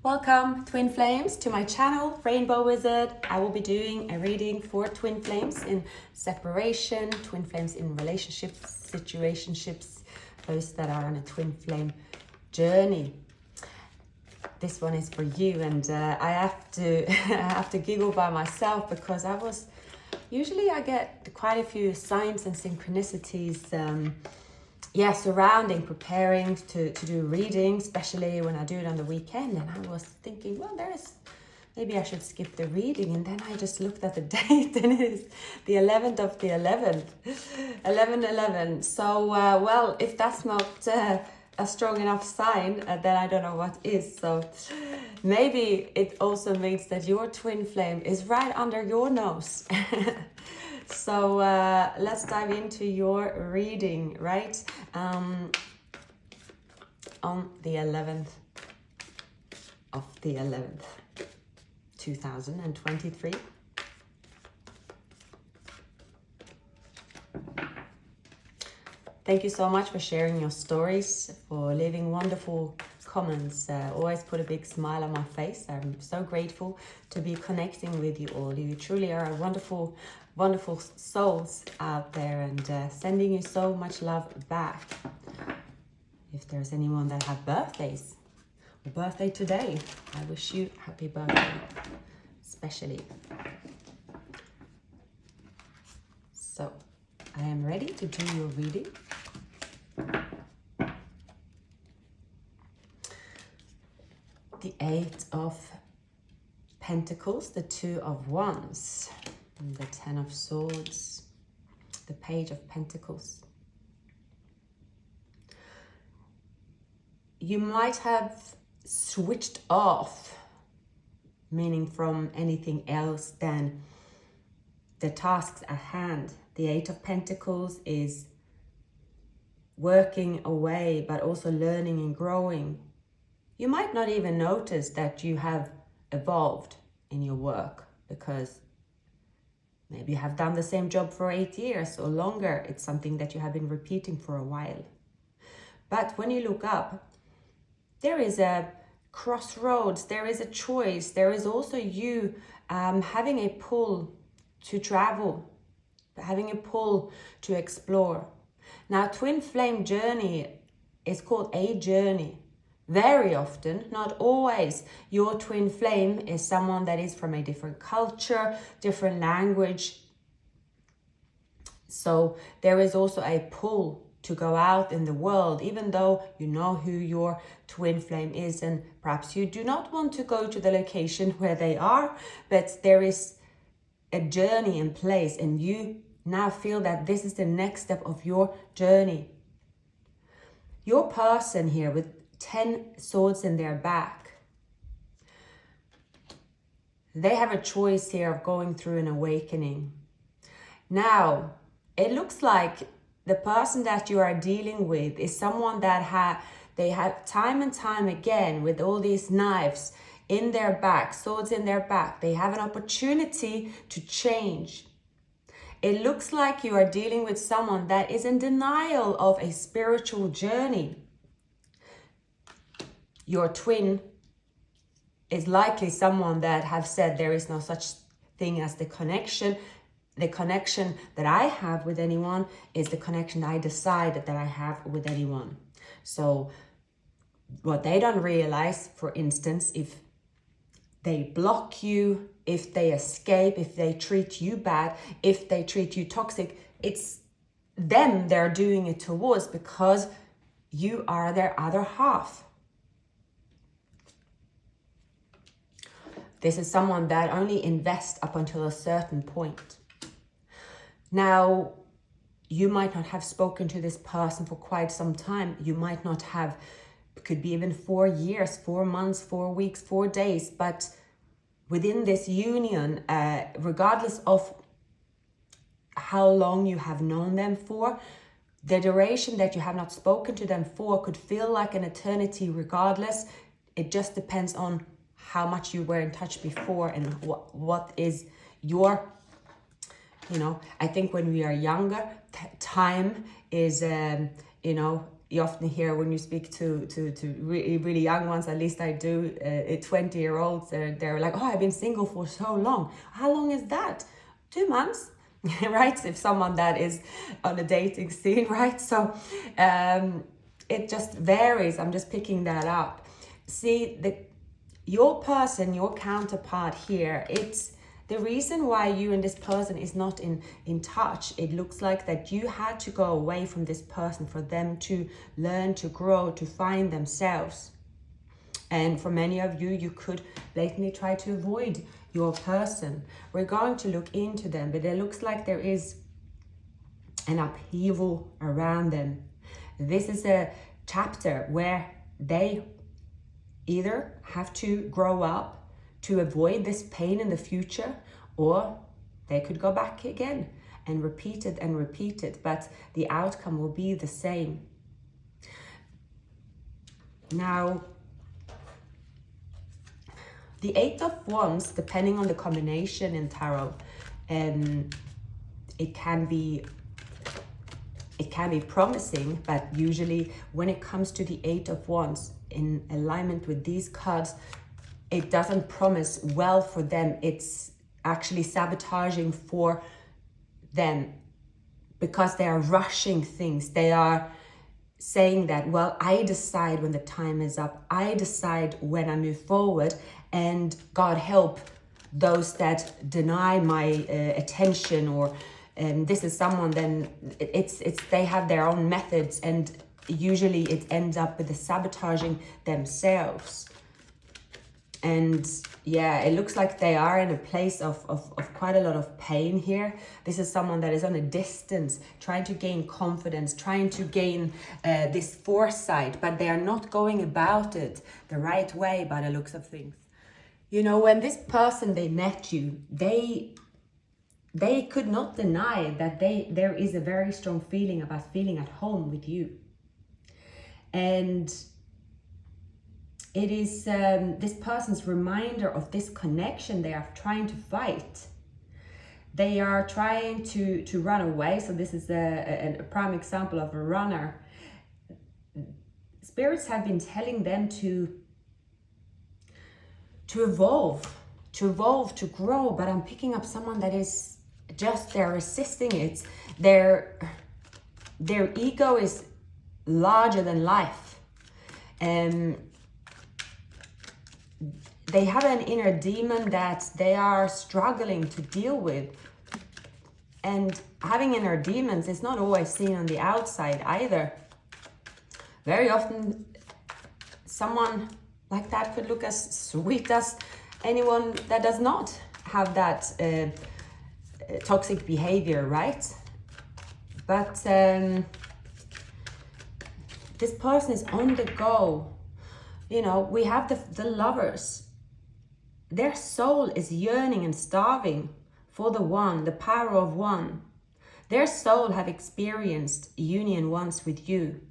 Welcome, Twin Flames, to my channel, Rainbow Wizard. I will be doing a reading for Twin Flames in separation, Twin Flames in relationships, situationships, those that are on a Twin Flame journey. This one is for you, and I have to giggle by myself because usually I get quite a few signs and synchronicities surrounding preparing to do reading, especially when I do it on the weekend. And I was thinking, well, maybe I should skip the reading. And then I just looked at the date, and it is the 11th of the 11th, 11/11. So, well, if that's not a strong enough sign, then I don't know what is. So maybe it also means that your twin flame is right under your nose. So let's dive into your reading, right? On the 11th of the 11th, 2023. Thank you so much for sharing your stories, for leaving wonderful comments. Always put a big smile on my face. I'm so grateful to be connecting with you all. You truly are a wonderful, wonderful souls out there, and sending you so much love back. If there's anyone that have birthdays or birthday today, I wish you happy birthday, especially. So I am ready to do your reading. The Eight of Pentacles, the Two of Wands, and the Ten of Swords, the Page of Pentacles. You might have switched off, meaning from anything else than the tasks at hand. The Eight of Pentacles is working away, but also learning and growing. You might not even notice that you have evolved in your work because maybe you have done the same job for 8 years or longer. It's something that you have been repeating for a while. But when you look up, there is a crossroads, there is a choice. There is also you having a pull to travel, having a pull to explore. Now, twin flame journey is called a journey. Very often, not always, your twin flame is someone that is from a different culture, different language. So there is also a pull to go out in the world, even though you know who your twin flame is, and perhaps you do not want to go to the location where they are, but there is a journey in place, and you now feel that this is the next step of your journey. Your person here with 10 swords in their back, they have a choice here of going through an awakening. Now, it looks like the person that you are dealing with is someone that they have time and time again, with all these knives in their back, swords in their back, they have an opportunity to change. It looks like you are dealing with someone that is in denial of a spiritual journey. Your twin is likely someone that have said there is no such thing as the connection. The connection that I have with anyone is the connection I decided that I have with anyone. So what they don't realize, for instance, if they block you, if they escape, if they treat you bad, if they treat you toxic, it's them they're doing it towards because you are their other half. This is someone that only invests up until a certain point. Now, you might not have spoken to this person for quite some time. You might not have, could be even 4 years, 4 months, 4 weeks, 4 days. But within this union, regardless of how long you have known them for, the duration that you have not spoken to them for could feel like an eternity regardless. It just depends on how much you were in touch before and what is your, I think when we are younger, time is, you often hear when you speak to really, really young ones, at least I do, 20-year-olds, they're like, oh, I've been single for so long. How long is that? 2 months, right? If someone that is on a dating scene, right? So it just varies. I'm just picking that up. See, your person, your counterpart here, it's the reason why you and this person is not in touch. It looks like that you had to go away from this person for them to learn, to grow, to find themselves. And for many of you, you could blatantly try to avoid your person. We're going to look into them, but it looks like there is an upheaval around them. This is a chapter where they either have to grow up to avoid this pain in the future, or they could go back again and repeat it, but the outcome will be the same. Now, the Eight of Wands, depending on the combination in tarot, it can be promising, but usually when it comes to the Eight of Wands in alignment with these cards, it doesn't promise well for them. It's actually sabotaging for them because they are rushing things. They are saying that, well, I decide when the time is up. I decide when I move forward, and God help those that deny my attention, or this is someone, then it's they have their own methods, and usually it ends up with the sabotaging themselves. And yeah, it looks like they are in a place of quite a lot of pain here. This is someone that is on a distance, trying to gain confidence, trying to gain this foresight, but they are not going about it the right way by the looks of things. You know, when this person, they met you, they could not deny that there is a very strong feeling about feeling at home with you. And it is this person's reminder of this connection they are trying to fight. They are trying to run away. So this is a prime example of a runner. Spirits have been telling them to evolve, to grow. But I'm picking up someone that is just, they're resisting it. Their ego is larger than life. They have an inner demon that they are struggling to deal with. And having inner demons is not always seen on the outside either. Very often, someone like that could look as sweet as anyone that does not have that toxic behavior, right? But this person is on the go. You know, we have the lovers. Their soul is yearning and starving for the one, the power of one. Their soul have experienced union once with you.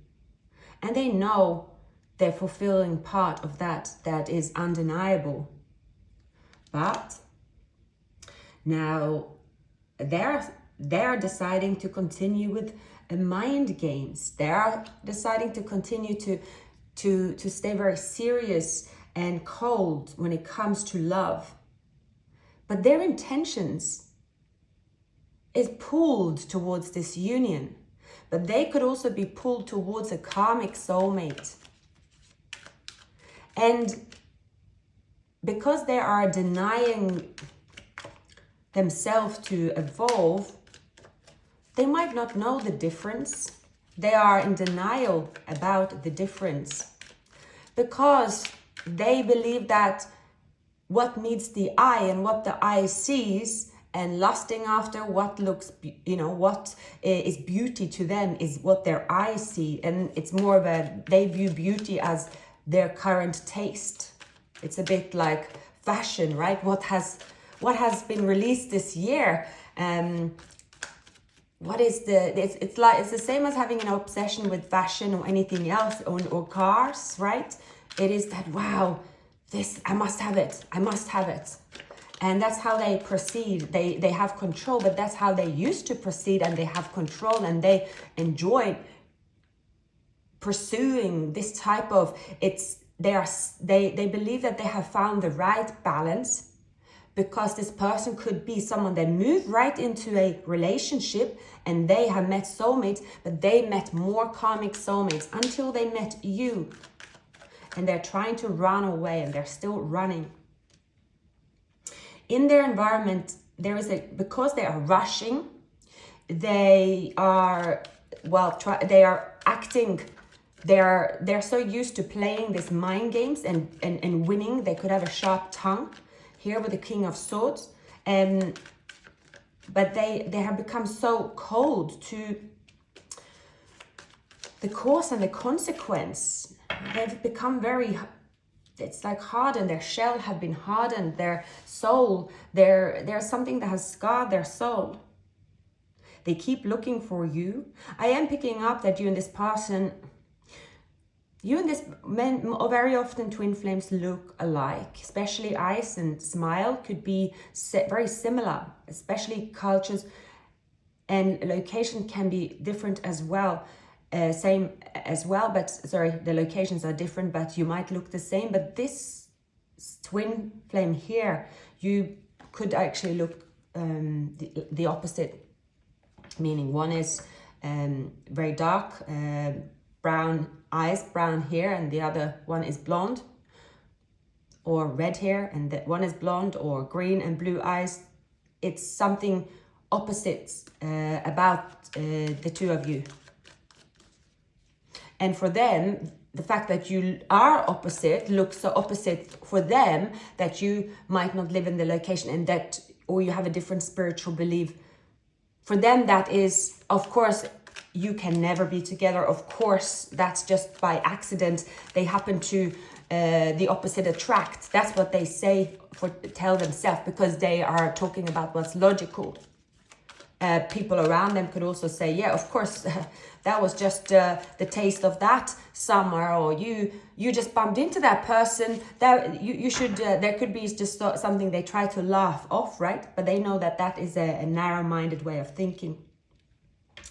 And they know they're fulfilling part of that is undeniable. But now they're deciding to continue with mind games. They are deciding to continue to stay very serious and cold when it comes to love. But their intentions is pulled towards this union. But they could also be pulled towards a karmic soulmate. And because they are denying themselves to evolve, they might not know the difference. They are in denial about the difference because they believe that what meets the eye and what the eye sees and lusting after what looks, what is beauty to them is what their eyes see. And it's more of they view beauty as their current taste. It's a bit like fashion, right? What has been released this year? What is it's the same as having an obsession with fashion or anything else, or cars, right? It is that, wow, this, I must have it. And that's how they proceed. They have control, but that's how they used to proceed, and they have control and they enjoy pursuing this type of, they believe that they have found the right balance, because this person could be someone that moved right into a relationship and they have met soulmates, but they met more karmic soulmates until they met you. And they're trying to run away, and they're still running. In their environment, because they are rushing, they are, they are acting, they're so used to playing these mind games and winning. They could have a sharp tongue here with the King of Swords, but they have become so cold to the cause and the consequence. They've become it's like hardened. Their shell have been hardened. Their soul, there's something that has scarred their soul. They keep looking for you. I am picking up that you and this person, you and this man, very often twin flames look alike, especially eyes and smile could be very similar, especially cultures and location can be different as well. Same as well, but sorry, the locations are different, but you might look the same. But this twin flame here, you could actually look the opposite, meaning one is very dark, brown eyes, brown hair, and the other one is blonde or red hair, and that one is blonde, or green and blue eyes. It's something opposite about the two of you. And for them, the fact that you are opposite looks so opposite for them that you might not live in the location, and that, or you have a different spiritual belief. For them, that is, of course, you can never be together. Of course, that's just by accident. They happen to the opposite attract. That's what they tell themselves, because they are talking about what's logical. People around them could also say, yeah, of course, that was just the taste of that summer, or you just bumped into that person. That you should. There could be just something they try to laugh off, right? But they know that that is a narrow-minded way of thinking.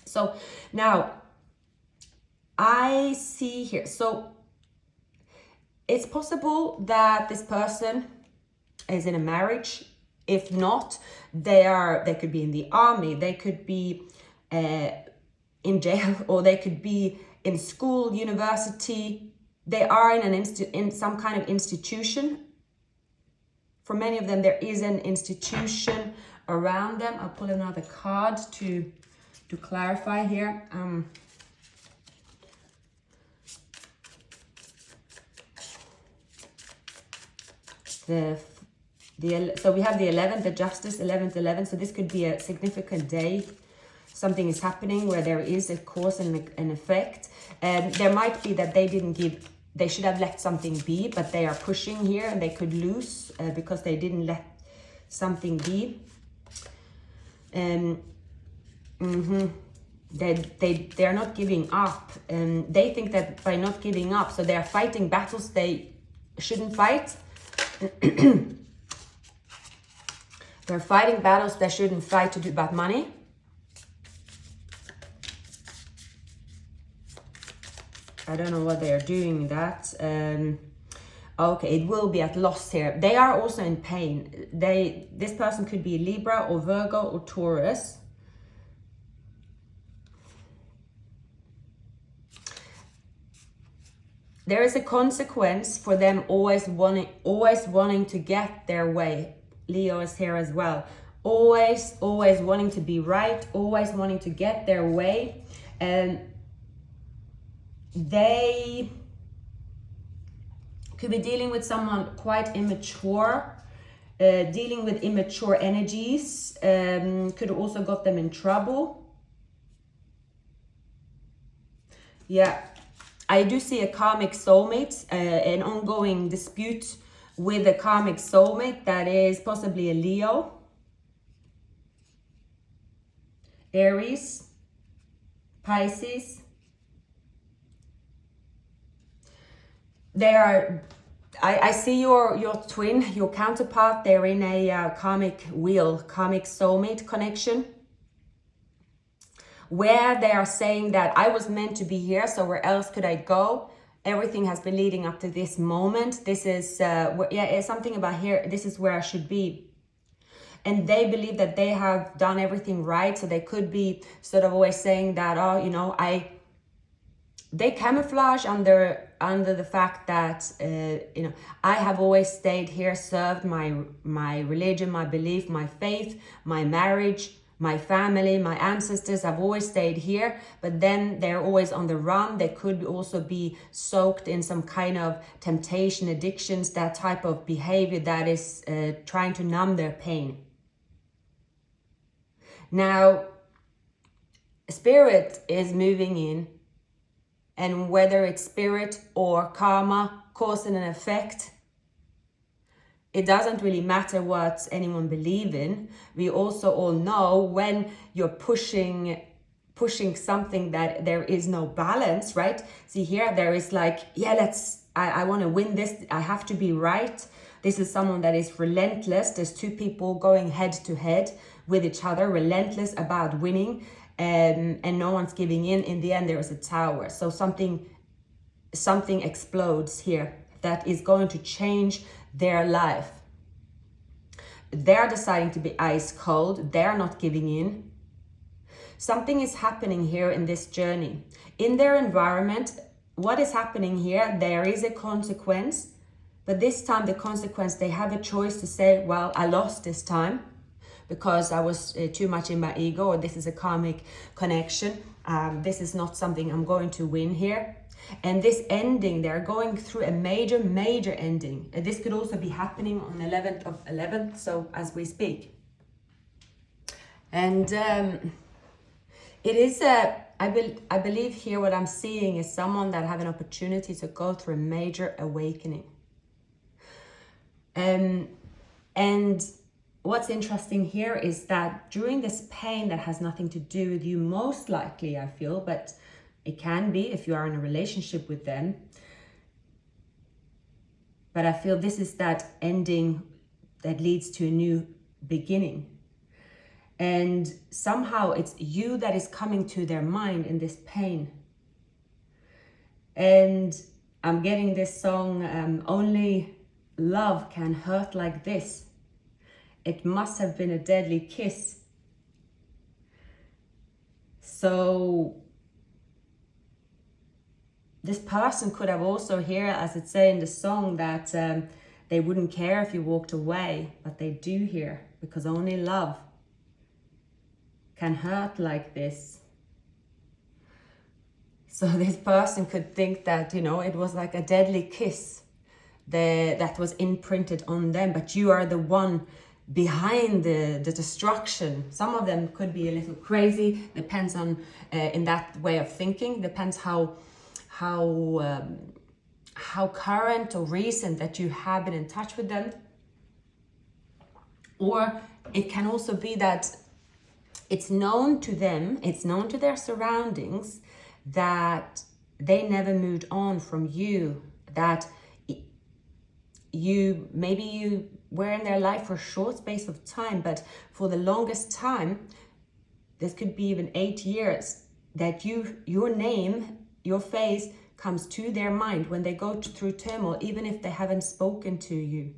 So now I see here. So it's possible that this person is in a marriage. If not, they could be in the army, they could be in jail, or they could be in school, university. They are in some kind of institution. For many of them, there is an institution around them. I'll pull another card to clarify here. So we have the 11th, the Justice, 11th. So this could be a significant day. Something is happening where there is a cause and an effect. There might be that they should have let something be, but they are pushing here and they could lose because they didn't let something be. They're not giving up. They think that by not giving up, so they're fighting battles they shouldn't fight. They're fighting battles they shouldn't fight to do about money. I don't know what they are doing that. Okay, it will be at loss here. They are also in pain. This person could be Libra or Virgo or Taurus. There is a consequence for them always wanting to get their way. Leo is here as well. Always wanting to be right, always wanting to get their way. And they could be dealing with someone quite immature, dealing with immature energies, could also got them in trouble. Yeah, I do see a karmic soulmate, an ongoing dispute with a karmic soulmate that is possibly a Leo, Aries, Pisces. I see your twin, your counterpart. They're in a karmic wheel, karmic soulmate connection. where they are saying that I was meant to be here, so where else could I go? Everything has been leading up to this moment. This is, it's something about here, this is where I should be. And they believe that they have done everything right. So they could be sort of always saying that, oh, you know, they camouflage under the fact that, you know, I have always stayed here, served my religion, my belief, my faith, my marriage, my family, my ancestors have always stayed here, but then they're always on the run. They could also be soaked in some kind of temptation, addictions, that type of behavior that is trying to numb their pain. Now, spirit is moving in, and whether it's spirit or karma, cause and an effect, it doesn't really matter what anyone believes in. We also all know when you're pushing something that there is no balance, right? See here, there is like, yeah, I want to win this. I have to be right. This is someone that is relentless. There's two people going head to head with each other, relentless about winning, and no one's giving in. In the end, there is a tower. So something explodes here that is going to change their life. They're deciding to be ice cold. They're not giving in. Something is happening here in this journey. In their environment, what is happening here? There is a consequence, but this time the consequence, they have a choice to say, well, I lost this time because I was too much in my ego, or this is a karmic connection. This is not something I'm going to win here. And this ending, they're going through a major ending. This could also be happening on 11th of 11th, so as we speak. And it is, I believe here what I'm seeing is someone that have an opportunity to go through a major awakening. And what's interesting here is that during this pain that has nothing to do with you, most likely, I feel, but it can be if you are in a relationship with them. But I feel this is that ending that leads to a new beginning. And somehow it's you that is coming to their mind in this pain. And I'm getting this song, Only Love Can Hurt Like This. It must have been a deadly kiss. So this person could have also heard, as it says in the song, that they wouldn't care if you walked away, but they do hear, because only love can hurt like this. So this person could think that, you know, it was like a deadly kiss that was imprinted on them, but you are the one behind the destruction. Some of them could be a little crazy, depends on in that way of thinking, depends how current or recent that you have been in touch with them. Or it can also be that it's known to them, it's known to their surroundings that they never moved on from you, that maybe you were in their life for a short space of time, but for the longest time, this could be even 8 years, that your name, your face comes to their mind when they go through turmoil, even if they haven't spoken to you.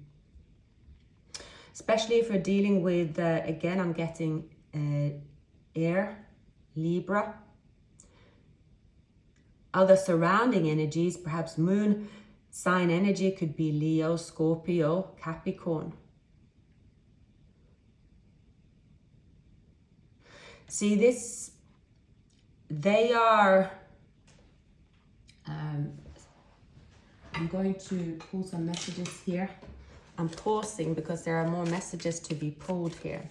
Especially if you're dealing with, again, I'm getting air, Libra. Other surrounding energies, perhaps moon sign energy, could be Leo, Scorpio, Capricorn. See this, they are, I'm going to pull some messages here. I'm pausing because there are more messages to be pulled here.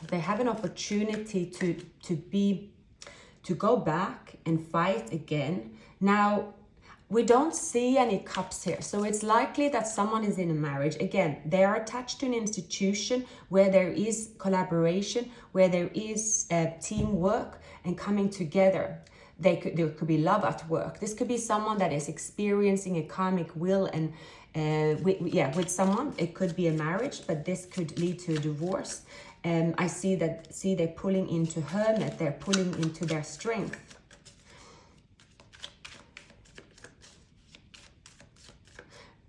They have an opportunity to go back and fight again. Now, we don't see any cups here, so it's likely that someone is in a marriage. Again, they are attached to an institution where there is collaboration, where there is teamwork and coming together. There could be love at work. This could be someone that is experiencing a karmic will and with someone. It could be a marriage, but this could lead to a divorce. I see they're pulling into Hermit, they're pulling into their strength.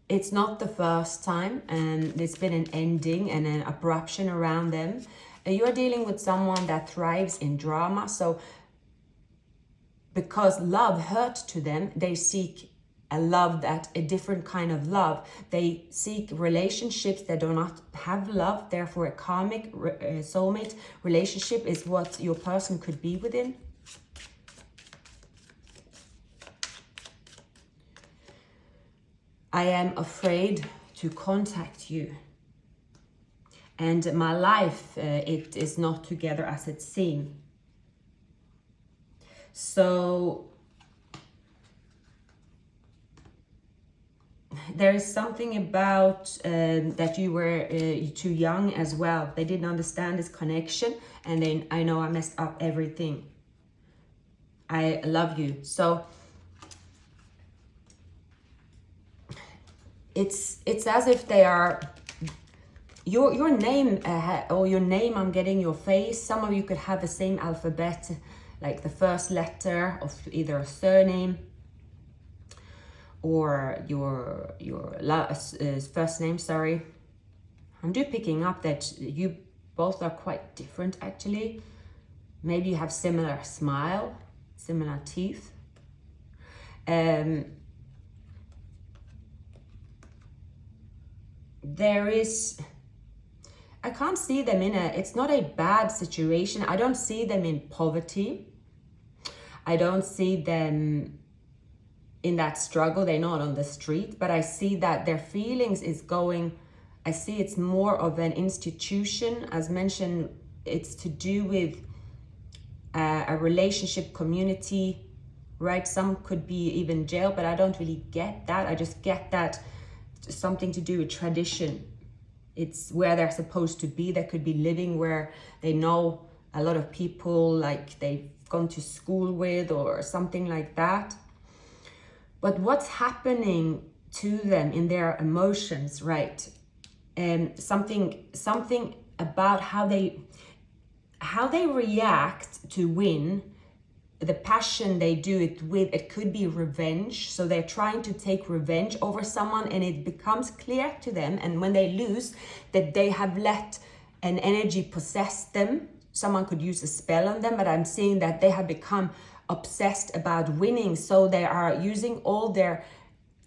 It's not the first time, and there's been an ending and an abruption around them. You're dealing with someone that thrives in drama, so because love hurt to them, they seek a different kind of love. They seek relationships that do not have love. Therefore, a karmic soulmate relationship is what your person could be within. I am afraid to contact you. And my life, it is not together as it seems. So there is something about that you were too young as well. They didn't understand this connection, and then I know I messed up everything. I love you. So it's as if they are your name or your name. I'm getting your face. Some of you could have the same alphabet, like the first letter of either a surname or your first name. Sorry, I'm picking up that you both are quite different actually. Maybe you have similar smile, similar teeth. There is, I can't see them it's not a bad situation. I don't see them in poverty. I don't see them in that struggle. They're not on the street, but I see that their feelings is going, I see it's more of an institution. As mentioned, it's to do with a relationship community, right? Some could be even jail, but I don't really get that. I just get that something to do with tradition. It's where they're supposed to be. They could be living where they know a lot of people, like they've gone to school with or something like that. But what's happening to them in their emotions, right? Something about how they react to win, the passion they do it with. It could be revenge. So they're trying to take revenge over someone, and it becomes clear to them, and when they lose, that they have let an energy possess them. Someone could use a spell on them, but I'm seeing that they have become obsessed about winning. So they are using all their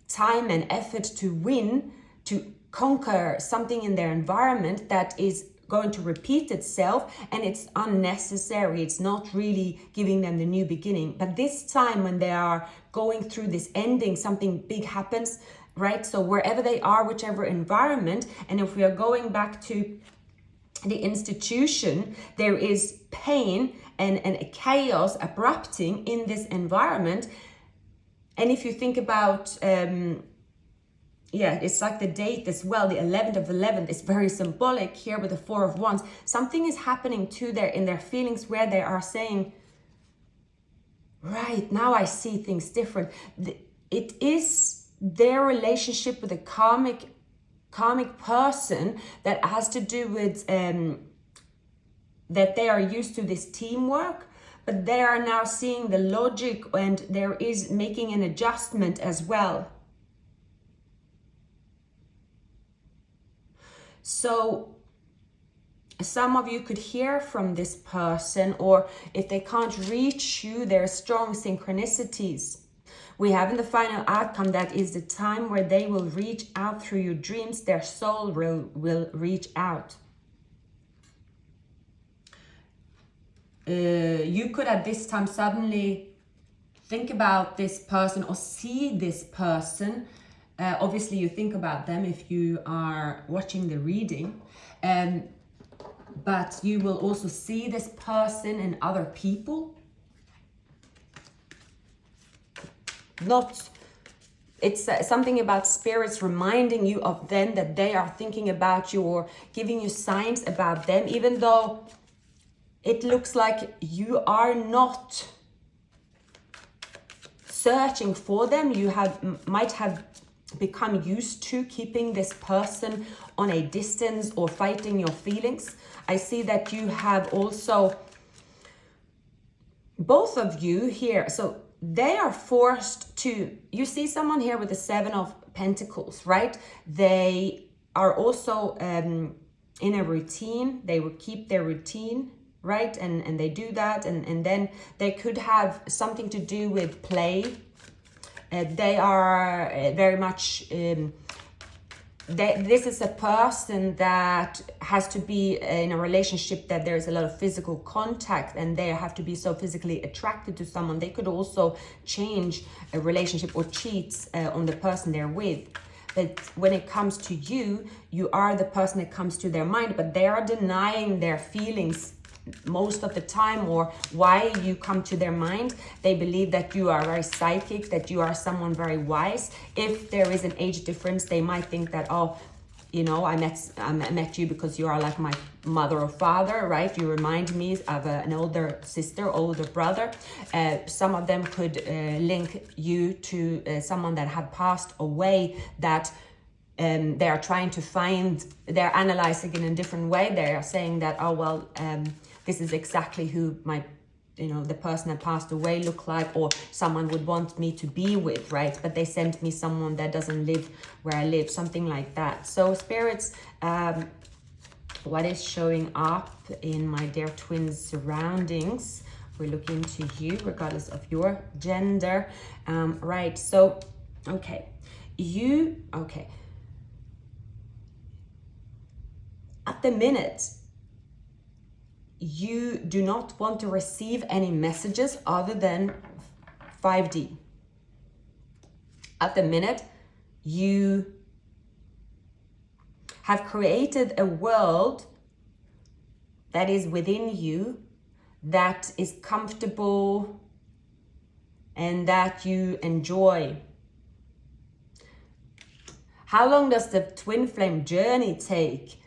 time and effort to win, to conquer something in their environment that is going to repeat itself, and it's unnecessary. It's not really giving them the new beginning. But this time when they are going through this ending, something big happens, right? So wherever they are, whichever environment, and if we are going back to the institution, there is pain and a chaos erupting in this environment. And if you think about it's like the date as well, the 11th of 11th is very symbolic here with the 4 of Wands. Something is happening in their feelings where they are saying, right, now I see things different. It is their relationship with a karmic person that has to do with that they are used to this teamwork, but they are now seeing the logic, and there is making an adjustment as well. So some of you could hear from this person, or if they can't reach you, there are strong synchronicities. We have in the final outcome that is the time where they will reach out through your dreams. Their soul will reach out. You could at this time suddenly think about this person or see this person. Obviously you think about them if you are watching the reading, but you will also see this person and other people. It's something about spirits reminding you of them, that they are thinking about you or giving you signs about them, even though it looks like you are not searching for them. You might have become used to keeping this person on a distance or fighting your feelings. I see that you have also, both of you here, so they are forced to, you see someone here with the 7 of Pentacles, right? They are also in a routine. They will keep their routine, right? And they do that, and then they could have something to do with play. They are very much, this is a person that has to be in a relationship that there's a lot of physical contact, and they have to be so physically attracted to someone. They could also change a relationship or cheat on the person they're with. But when it comes to you, you are the person that comes to their mind, but they are denying their feelings most of the time, or why you come to their mind. They believe that you are very psychic, that you are someone very wise. If there is an age difference, they might think that, oh, you know, I met you because you are like my mother or father, right? You remind me of an older sister, older brother. Some of them could link you to someone that had passed away, that they are trying to find, they're analyzing in a different way. They are saying that, oh, well, this is exactly who my, you know, the person that passed away looked like, or someone would want me to be with, right? But they sent me someone that doesn't live where I live, something like that. So spirits, what is showing up in my dear twins' surroundings? We're looking to you, regardless of your gender. Right, so, okay. At the minute, you do not want to receive any messages other than 5D. At the minute, you have created a world that is within you, that is comfortable and that you enjoy. How long does the twin flame journey take?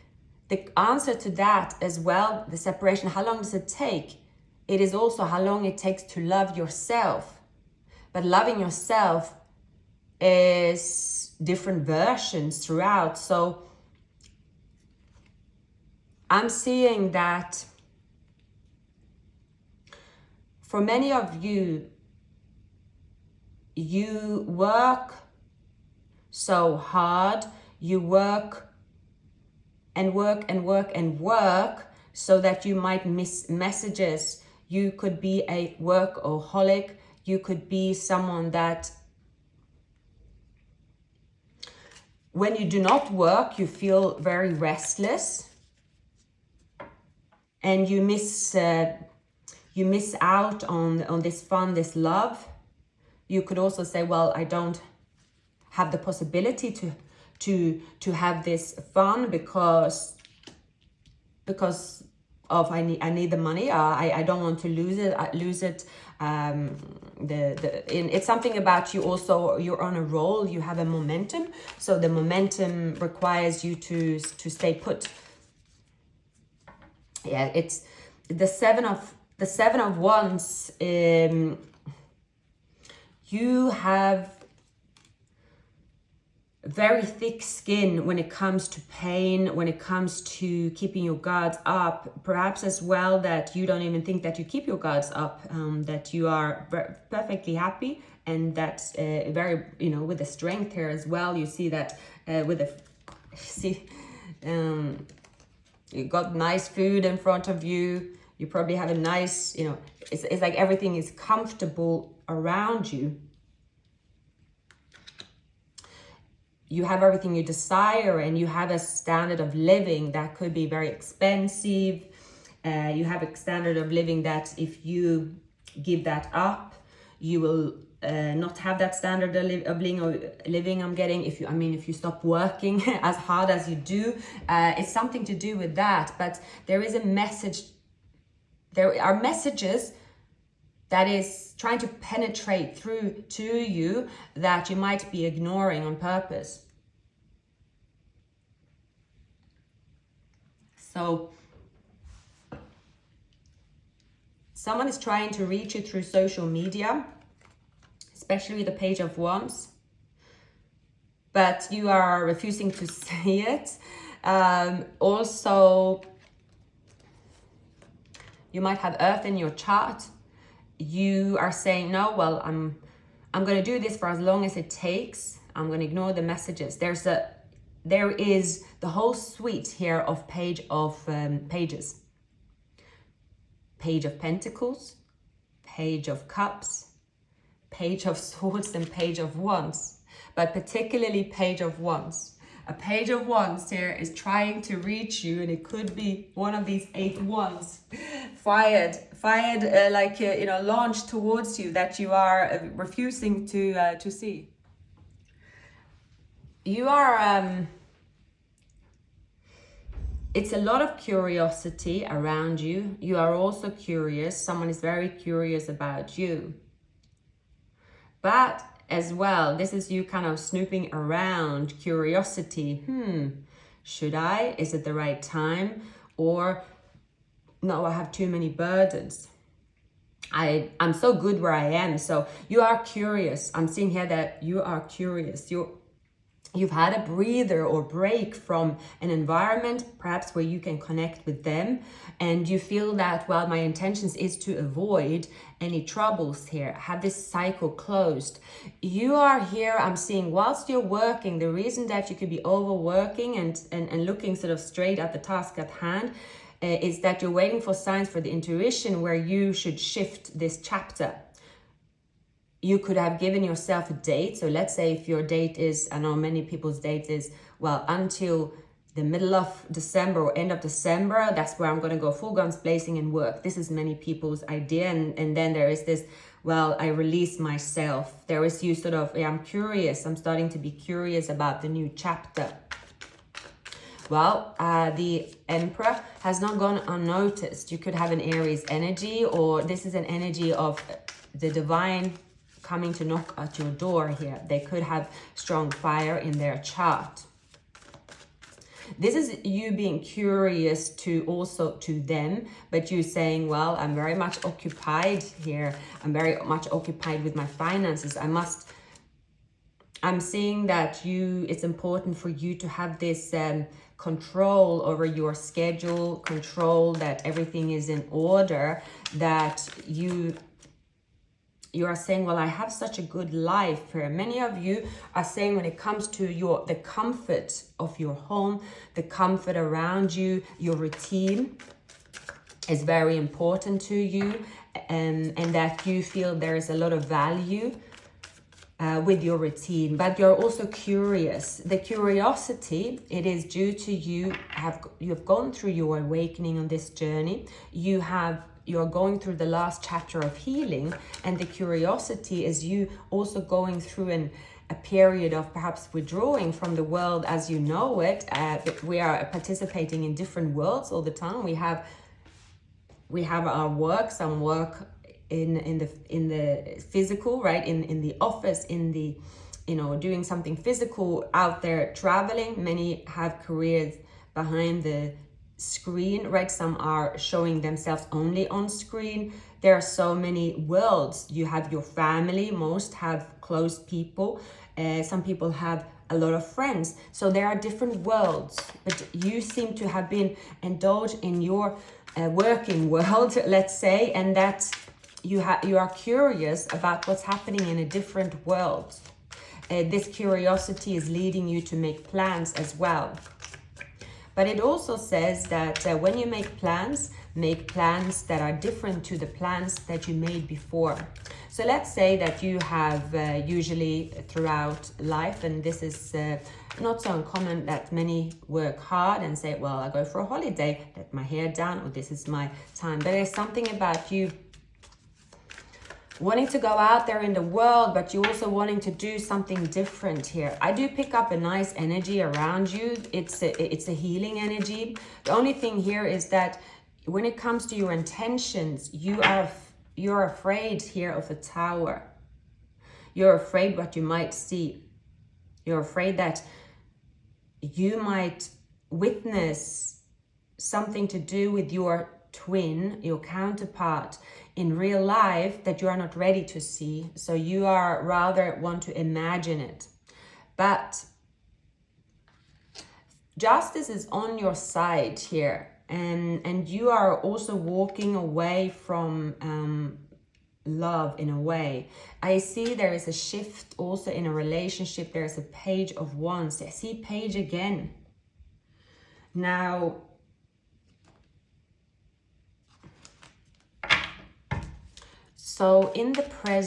The answer to that as well, the separation, how long does it take? It is also how long it takes to love yourself. But loving yourself is different versions throughout. So I'm seeing that for many of you, you work so hard, you work and work and work and work so that you might miss messages. You could be a workaholic. You could be someone that when you do not work, you feel very restless and you miss out on this fun, this love. You could also say, well, I don't have the possibility to have this fun because of I need the money. I don't want to lose it. It's something about you also. You're on a roll. You have a momentum. So the momentum requires you to stay put. Yeah, it's the seven of wands. You have very thick skin when it comes to pain, when it comes to keeping your guards up. Perhaps as well that you don't even think that you keep your guards up, that you are perfectly happy, and that's very, you know, with the strength here as well. You see that with the, you got nice food in front of you. You probably have a nice, you know, it's like everything is comfortable around you. You have everything you desire, and you have a standard of living that could be very expensive. You have a standard of living that if you give that up, you will not have that standard of living. I'm getting, if you stop working as hard as you do, it's something to do with that. But there is a message. There are messages that is trying to penetrate through to you that you might be ignoring on purpose. So someone is trying to reach you through social media, especially the Page of Wands. but you are refusing to say it. Also, you might have Earth in your chart. You are saying, no, well, I'm going to do this for as long as it takes. I'm going to ignore the messages. There is the whole suite here of pages. Page of Pentacles, Page of Cups, Page of Swords, and Page of Wands. But particularly Page of Wands. A Page of Wands here is trying to reach you, and it could be one of these 8 wands fired launched towards you that you are refusing to see. You are it's a lot of curiosity around you. You are also curious. Someone is very curious about you. But as well, this is you kind of snooping around, curiosity. Should I? Is it the right time? Or, no, I have too many burdens. I'm so good where I am. So you are curious. I'm seeing here that you are curious. You've had a breather or break from an environment, perhaps where you can connect with them, and you feel that, well, my intentions is to avoid any troubles here, have this cycle closed. You are here, I'm seeing, whilst you're working, the reason that you could be overworking and looking sort of straight at the task at hand is that you're waiting for signs for the intuition where you should shift this chapter. You could have given yourself a date. So let's say if your date is, I know many people's date is, well, until the middle of December or end of December, that's where I'm going to go full guns blazing and work. This is many people's idea. And then there is this, well, I release myself. There is you sort of, I'm curious. I'm starting to be curious about the new chapter. Well, the Emperor has not gone unnoticed. You could have an Aries energy, or this is an energy of the divine coming to knock at your door here. They could have strong fire in their chart. This is you being curious to them, but you saying, well, I'm very much occupied here. I'm very much occupied with my finances. I'm seeing that it's important for you to have this control over your schedule, control that everything is in order, that you are saying, well, I have such a good life here. Many of you are saying when it comes to the comfort of your home, the comfort around you, your routine is very important to you, and that you feel there is a lot of value with your routine, but you're also curious. The curiosity, it is due to you have gone through your awakening on this journey. You're going through the last chapter of healing, and the curiosity is you also going through a period of perhaps withdrawing from the world as you know it. We are participating in different worlds all the time. We have our work, some work in the physical, right? In the office, doing something physical, out there traveling. Many have careers behind the screen, right? Some are showing themselves only on screen. There are so many worlds. You have your family, most have close people, some people have a lot of friends. So there are different worlds, but you seem to have been indulged in your working world, let's say, and that you are curious about what's happening in a different world. This curiosity is leading you to make plans as well. But it also says that when you make plans that are different to the plans that you made before. So let's say that you have usually throughout life, and this is not so uncommon, that many work hard and say, well, I go for a holiday, let my hair down, or this is my time. But there's something about you wanting to go out there in the world, but you also wanting to do something different here. I do pick up a nice energy around you. It's a healing energy. The only thing here is that when it comes to your intentions, you're afraid here of a tower. You're afraid what you might see. You're afraid that you might witness something to do with your twin, your counterpart in real life that you are not ready to see. So you are rather want to imagine it. But justice is on your side here, and you are also walking away from love in a way. I see there is a shift also in a relationship. There is a page of wands. I see page again. Now, so in the present,